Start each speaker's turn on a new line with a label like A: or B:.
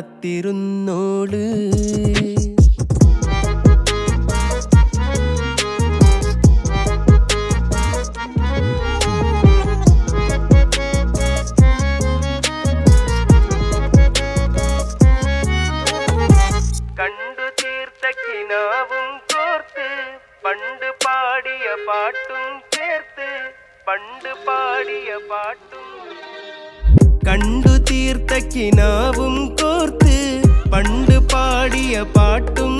A: കാത്തിരുന്നോള്. കണ്ടു തീർത്ത കിനാവും കോർത്ത് പണ്ട് പാടിയ പാട്ടും ചേർത്ത് പണ്ട് പാടിയ പാട്ടും. കണ്ടു തീർത്ത കിനാവും കോർത്ത് പണ്ട് പാടിയ പാട്ടും